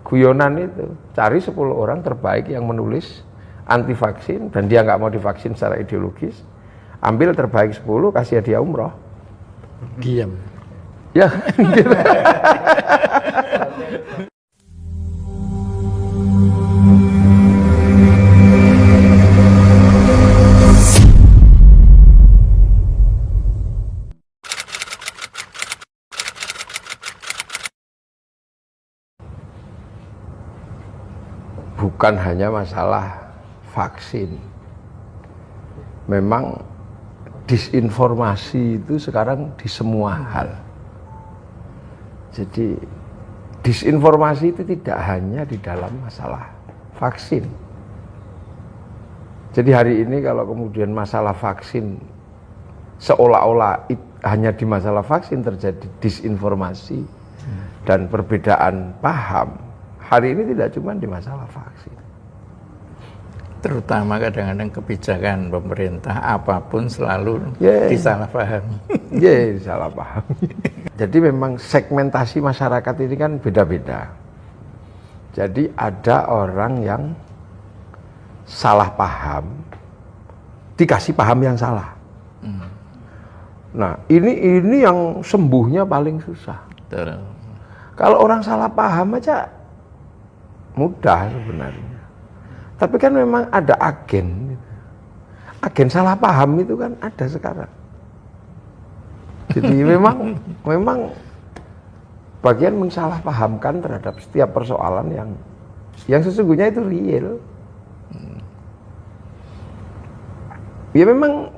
guyonan itu, cari 10 orang terbaik yang menulis anti vaksin dan dia nggak mau divaksin secara ideologis, ambil terbaik 10, kasih hadiah umroh. Diam. Ya. Gitu. Bukan hanya masalah vaksin. Memang disinformasi itu sekarang di semua hal. Jadi disinformasi itu tidak hanya di dalam masalah vaksin. Jadi hari ini kalau kemudian masalah vaksin seolah-olah hanya di masalah vaksin terjadi disinformasi dan perbedaan paham. Hari ini tidak cuma di masalah vaksin. Terutama kadang-kadang kebijakan pemerintah apapun selalu disalahpahami. Disalahpahami. Jadi memang segmentasi masyarakat ini kan beda-beda. Jadi ada orang yang salah paham, dikasih paham yang salah. Nah, ini yang sembuhnya paling susah. Betul. Kalau orang salah paham aja mudah sebenarnya. Tapi kan memang ada agen. Agen salah paham itu kan ada sekarang. Jadi memang bagian mensalahpahamkan terhadap setiap persoalan yang sesungguhnya itu real. Ya memang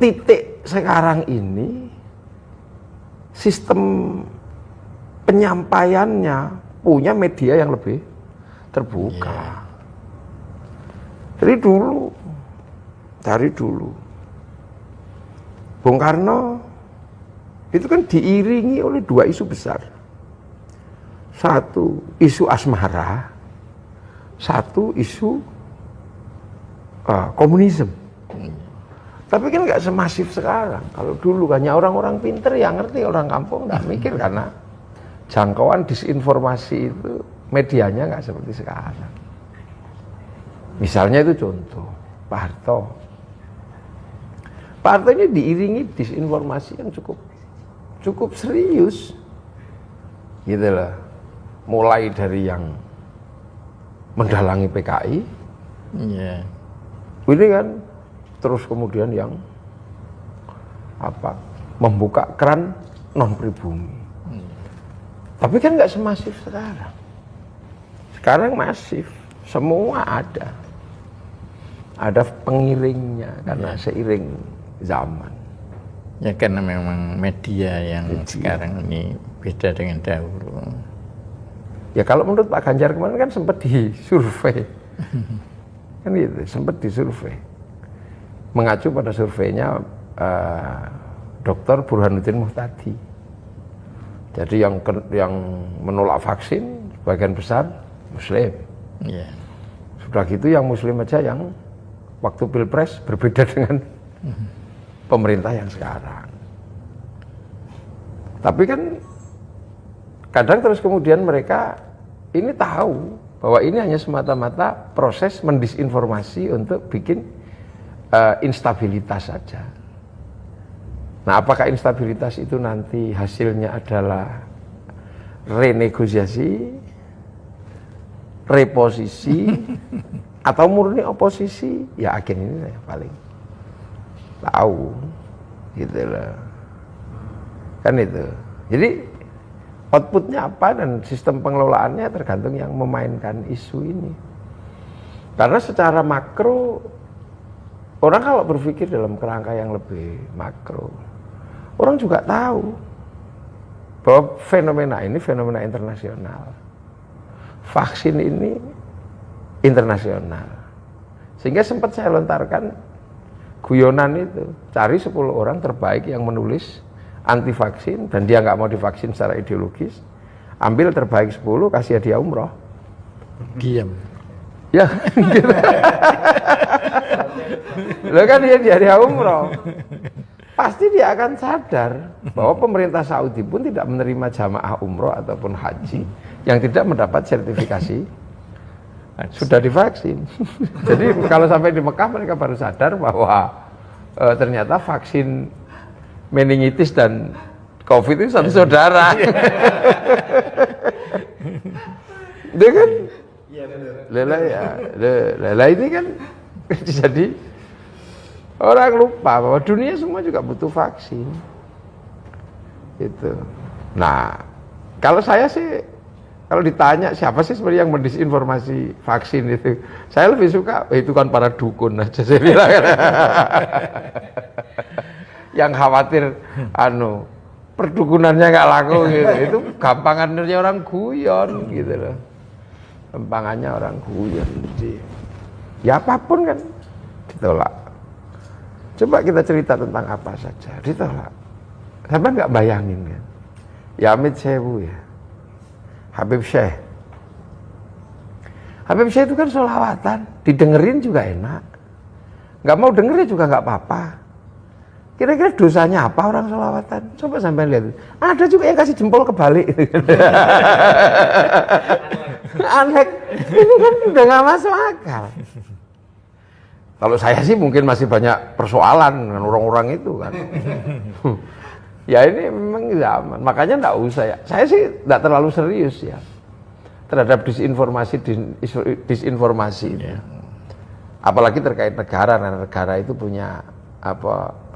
titik sekarang ini sistem penyampaiannya punya media yang lebih terbuka. Dari dulu Bung Karno itu kan diiringi oleh 2 isu besar. Satu isu asmara, satu isu komunisme. Tapi kan nggak semasif sekarang. Kalau dulu hanya orang-orang pinter yang ngerti, orang kampung nggak mikir karena jangkauan disinformasi itu medianya nggak seperti sekarang. Misalnya itu contoh Pak Harto. Pak Harto ini diiringi disinformasi yang cukup serius, gitu loh. Mulai dari yang mendalangi PKI, ini kan, terus kemudian yang membuka keran non pribumi. Tapi kan nggak semasif sekarang. Sekarang masif, semua ada. Ada pengiringnya karena seiring zaman. Ya karena memang media yang sekarang ini beda dengan dahulu. Ya kalau menurut Pak Ganjar kemarin kan sempat disurvei. Kan gitu, sempat disurvei. Mengacu pada surveinya Dr. Burhanuddin Muhtadi. Jadi yang menolak vaksin sebagian besar Muslim. Sudah gitu yang Muslim aja yang waktu Pilpres berbeda dengan pemerintah yang sekarang. Tapi kan kadang terus kemudian mereka ini tahu bahwa ini hanya semata-mata proses mendisinformasi untuk bikin instabilitas saja. Nah, apakah instabilitas itu nanti hasilnya adalah renegosiasi, reposisi, atau murni oposisi? Ya agen ini yang paling tahu, gitu loh. Kan itu. Jadi outputnya apa dan sistem pengelolaannya tergantung yang memainkan isu ini. Karena secara makro, orang kalau berpikir dalam kerangka yang lebih makro, orang juga tahu bahwa fenomena ini fenomena internasional. Vaksin ini internasional. Sehingga sempat saya lontarkan guyonan itu, cari 10 orang terbaik yang menulis anti vaksin dan dia nggak mau divaksin secara ideologis, ambil terbaik 10, kasih hadiah umroh. Diam. Ya, gitu. Lo kan dia hadiah umroh. pasti dia akan sadar bahwa pemerintah Saudi pun tidak menerima jamaah umroh ataupun haji yang tidak mendapat sertifikasi sudah divaksin. Jadi kalau sampai di Mekah mereka baru sadar bahwa ternyata vaksin meningitis dan COVID itu satu saudara. Itu kan? Iya benar. Lelah ini kan jadi orang lupa bahwa dunia semua juga butuh vaksin. Itu. Nah, kalau saya sih kalau ditanya siapa sih sebenarnya yang mendisinformasi vaksin itu, saya lebih suka itu kan para dukun aja saya bilang. Yang khawatir perdukunannya nggak laku gitu, itu gampangannya orang guyon gitu loh. Gampangannya orang guyon. Jadi, ya apapun kan ditolak. Coba kita cerita tentang apa saja, ditolak. Sampai nggak bayangin kan? Ya Amit Sewu ya, Habib Syekh. Habib Syekh itu kan sholawatan, didengerin juga enak. Nggak mau dengerin juga nggak apa-apa. Kira-kira dosanya apa orang sholawatan? Coba sampai lihat. Ada juga yang kasih jempol kebalik. Aneh. Ini kan udah nggak masuk akal. Kalau saya sih mungkin masih banyak persoalan dengan orang-orang itu kan. Ya ini memang zaman. Makanya nggak usah ya. Saya sih nggak terlalu serius ya terhadap disinformasi itu. Apalagi terkait negara. Karena negara itu punya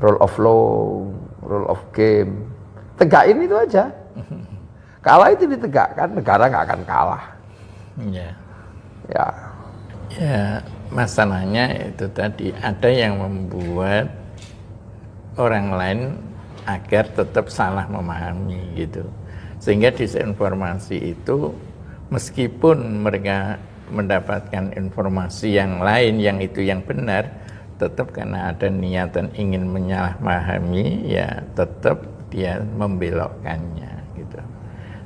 rule of law, rule of game. Tegakin itu aja. Kalah itu ditegakkan, negara nggak akan kalah. Ya. Ya. Ya, masalahnya itu tadi ada yang membuat orang lain agar tetap salah memahami gitu. Sehingga disinformasi itu meskipun mereka mendapatkan informasi yang lain yang itu yang benar, tetap karena ada niatan ingin menyalahpahami, ya tetap dia membelokkannya gitu.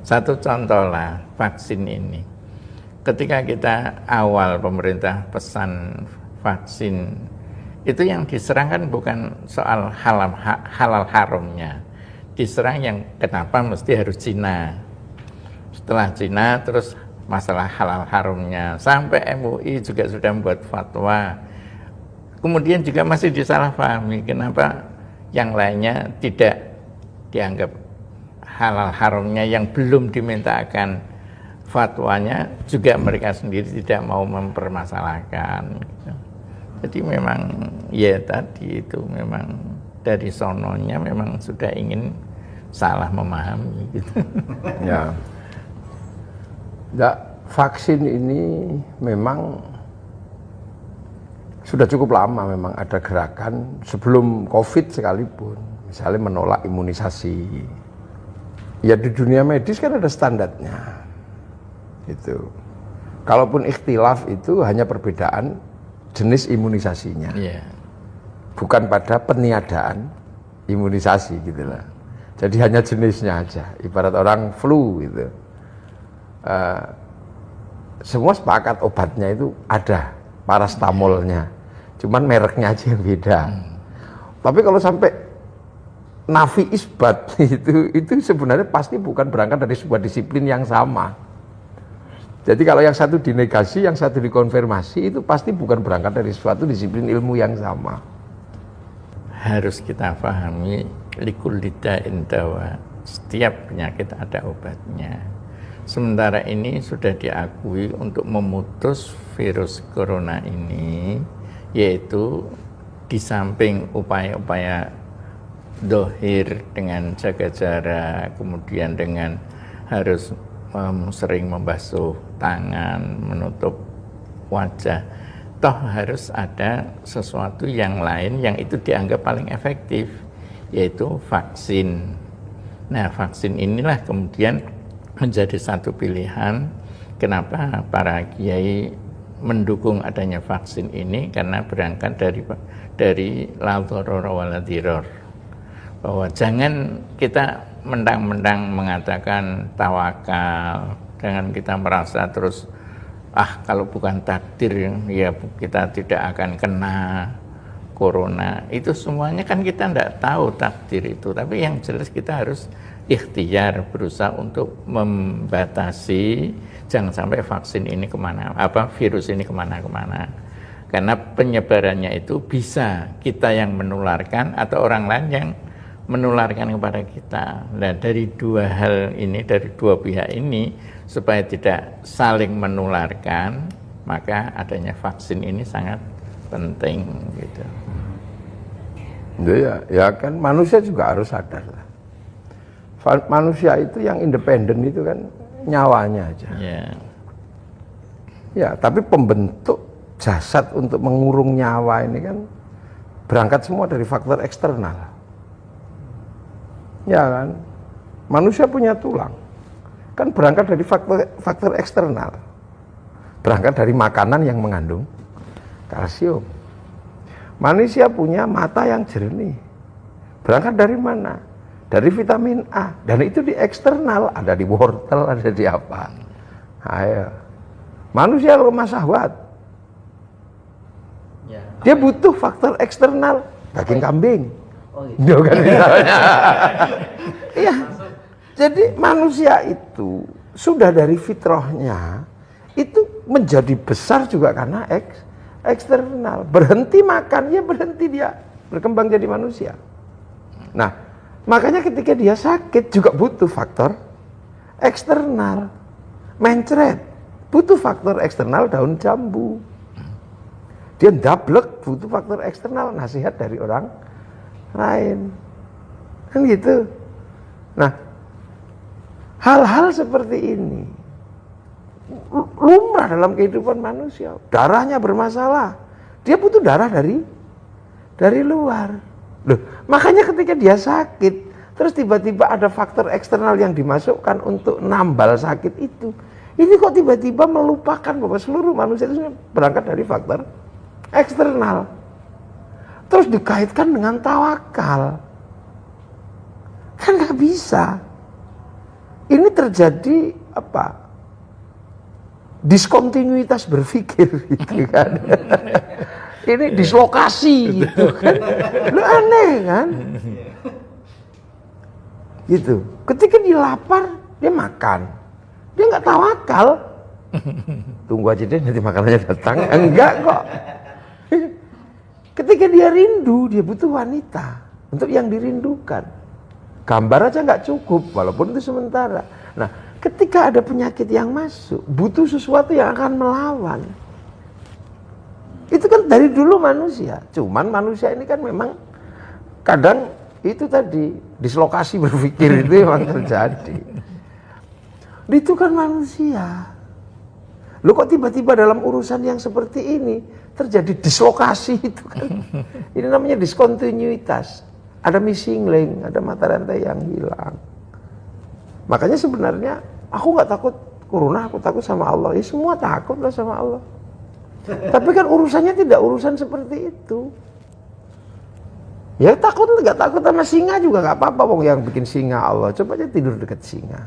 Satu contoh lah vaksin ini. Ketika kita awal pemerintah pesan vaksin, itu yang diserangkan bukan soal halal haramnya. Diserang yang kenapa mesti harus Cina. Setelah Cina terus masalah halal haramnya. Sampai MUI juga sudah membuat fatwa. Kemudian juga masih disalahpahami kenapa yang lainnya tidak dianggap halal haramnya yang belum dimintakan fatwanya juga mereka sendiri tidak mau mempermasalahkan. Jadi memang ya tadi itu memang dari sononya memang sudah ingin salah memahami gitu. Ya. Vaksin ini memang sudah cukup lama memang ada gerakan sebelum COVID sekalipun, misalnya menolak imunisasi. Ya di dunia medis kan ada standarnya. Itu. Kalaupun ikhtilaf itu hanya perbedaan jenis imunisasinya. Yeah. Bukan pada peniadaan imunisasi gitu lah. Jadi hanya jenisnya aja. Ibarat orang flu gitu. Semua sepakat obatnya itu ada, parastamolnya. Cuman mereknya aja yang beda. Tapi kalau sampai nafi isbat itu sebenarnya pasti bukan berangkat dari sebuah disiplin yang sama. Jadi kalau yang satu dinegasi, yang satu dikonfirmasi, itu pasti bukan berangkat dari suatu disiplin ilmu yang sama. Harus kita pahami likulli da'in dawa. Setiap penyakit ada obatnya. Sementara ini sudah diakui untuk memutus virus corona ini, yaitu di samping upaya-upaya dohir dengan jaga jarak, kemudian dengan harus sering membasuh tangan, menutup wajah, toh harus ada sesuatu yang lain yang itu dianggap paling efektif, yaitu vaksin. Nah, vaksin inilah kemudian menjadi satu pilihan. Kenapa para kiai mendukung adanya vaksin ini? Karena berangkat dari la dharara wa la dhirar, bahwa jangan kita mentang-mentang mengatakan tawakal, jangan kita merasa terus kalau bukan takdir ya kita tidak akan kena corona, itu semuanya kan kita tidak tahu takdir itu, tapi yang jelas kita harus ikhtiar, berusaha untuk membatasi jangan sampai vaksin ini virus ini kemana-kemana, karena penyebarannya itu bisa kita yang menularkan atau orang lain yang menularkan kepada kita. Nah, dari dua hal ini, dari dua pihak ini, supaya tidak saling menularkan, maka adanya vaksin ini sangat penting gitu. Ya kan manusia juga harus sadar lah. Manusia itu yang independen itu kan nyawanya aja. Ya, tapi pembentuk jasad untuk mengurung nyawa ini kan berangkat semua dari faktor eksternal. Ya kan, manusia punya tulang, kan berangkat dari faktor eksternal, berangkat dari makanan yang mengandung kalsium. Manusia punya mata yang jernih, berangkat dari mana? Dari vitamin A, dan itu di eksternal, ada di wortel, ada di apa. Ayo, manusia lemah syahwat, dia butuh faktor eksternal, daging kambing. Gitu kan misalnya. Iya. Jadi manusia itu sudah dari fitrahnya itu menjadi besar juga karena eksternal. Berhenti makan, ya berhenti dia berkembang jadi manusia. Nah, makanya ketika dia sakit juga butuh faktor eksternal. Mencret, butuh faktor eksternal daun jambu. Dia ndablek, butuh faktor eksternal, nasihat dari orang lain. Kan gitu. Nah, hal-hal seperti ini lumrah dalam kehidupan manusia. Darahnya bermasalah, dia butuh darah dari luar. Loh, makanya ketika dia sakit, terus tiba-tiba ada faktor eksternal yang dimasukkan untuk nambal sakit itu. Ini kok tiba-tiba melupakan bahwa seluruh manusia itu berangkat dari faktor eksternal. Terus dikaitkan dengan tawakal. Kan nggak bisa. Ini terjadi apa? Diskontinuitas berpikir gitu kan. Ini dislokasi gitu kan. Lu aneh kan? Gitu. Ketika dia lapar, dia makan. Dia nggak tawakal. Tunggu aja deh nanti makanannya datang. Enggak kok. Ketika dia rindu, dia butuh wanita untuk yang dirindukan. Gambar aja nggak cukup, walaupun itu sementara. Nah, ketika ada penyakit yang masuk, butuh sesuatu yang akan melawan. Itu kan dari dulu manusia. Cuman manusia ini kan memang kadang itu tadi dislokasi berpikir itu memang terjadi. Itu kan manusia. Loh kok tiba-tiba dalam urusan yang seperti ini terjadi dislokasi itu kan. Ini namanya diskontinuitas. Ada missing link, ada mata rantai yang hilang. Makanya sebenarnya aku nggak takut corona, aku takut sama Allah. Ya semua takut lah sama Allah. Tapi kan urusannya tidak urusan seperti itu. Ya takut nggak takut sama singa juga nggak apa-apa. Wong yang bikin singa Allah. Coba aja tidur dekat singa.